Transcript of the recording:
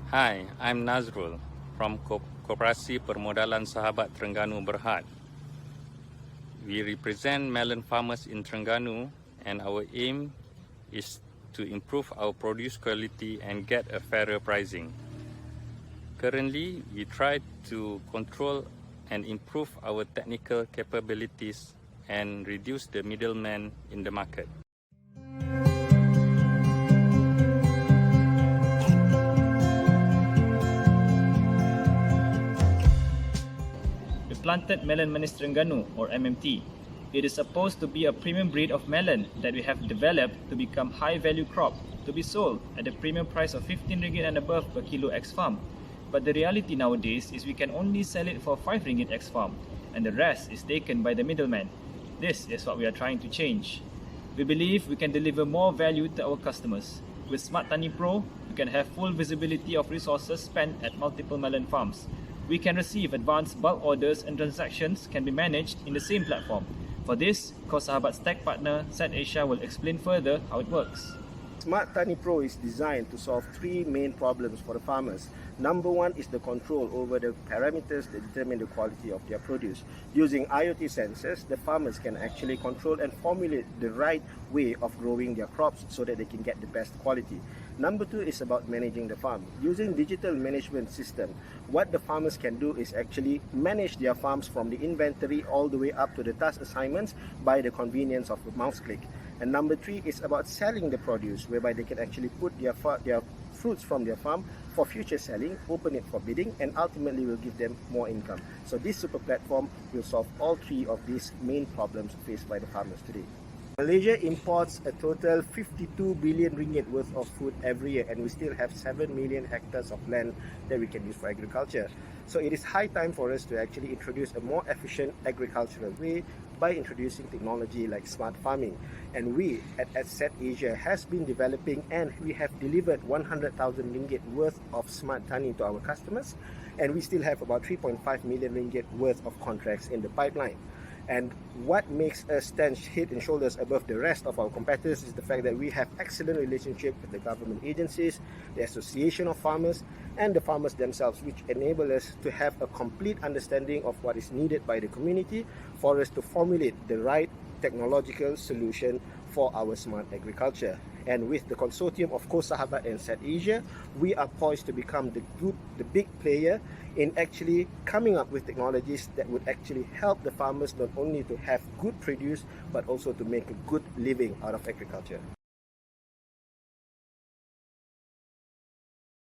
Hi, I'm Nazrul from Koperasi Permodalan Sahabat Terengganu Berhad. We represent melon farmers in Terengganu, and our aim is to improve our produce quality and get a fairer pricing. Currently, we try to control and improve our technical capabilities and reduce the middleman in the market. The planted melon manis Terengganu, or MMT. It is supposed to be a premium breed of melon that we have developed to become high value crop to be sold at a premium price of 15 ringgit and above per kilo ex-farm. But the reality nowadays is we can only sell it for 5 ringgit ex-farm, and the rest is taken by the middleman. This is what we are trying to change. We believe we can deliver more value to our customers. With Smart Tani Pro, we can have full visibility of resources spent at multiple melon farms. We can receive advanced bulk orders and transactions can be managed in the same platform. For this, Kosahabat's tech partner, Set Asia, will explain further how it works. Smart Tani Pro is designed to solve three main problems for the farmers. Number one is the control over the parameters that determine the quality of their produce. Using IoT sensors, the farmers can actually control and formulate the right way of growing their crops so that they can get the best quality. Number two is about managing the farm. Using digital management system, what the farmers can do is actually manage their farms from the inventory all the way up to the task assignments by the convenience of a mouse click. And number three is about selling the produce, whereby they can actually put their fruits from their farm for future selling, open it for bidding, and ultimately will give them more income. So this super platform will solve all three of these main problems faced by the farmers today. Malaysia imports a total 52 billion ringgit worth of food every year, and we still have 7 million hectares of land that we can use for agriculture. So it is high time for us to actually introduce a more efficient agricultural way by introducing technology like smart farming. And we at Set Asia has been developing, and we have delivered 100,000 ringgit worth of Smart Tani to our customers, and we still have about 3.5 million ringgit worth of contracts in the pipeline. And what makes us stand head and shoulders above the rest of our competitors is the fact that we have excellent relationship with the government agencies, the Association of Farmers, and the farmers themselves, which enable us to have a complete understanding of what is needed by the community for us to formulate the right technological solution for our smart agriculture. And with the consortium of Kosahabat and Set Asia, we are poised to become the big player in actually coming up with technologies that would actually help the farmers not only to have good produce, but also to make a good living out of agriculture.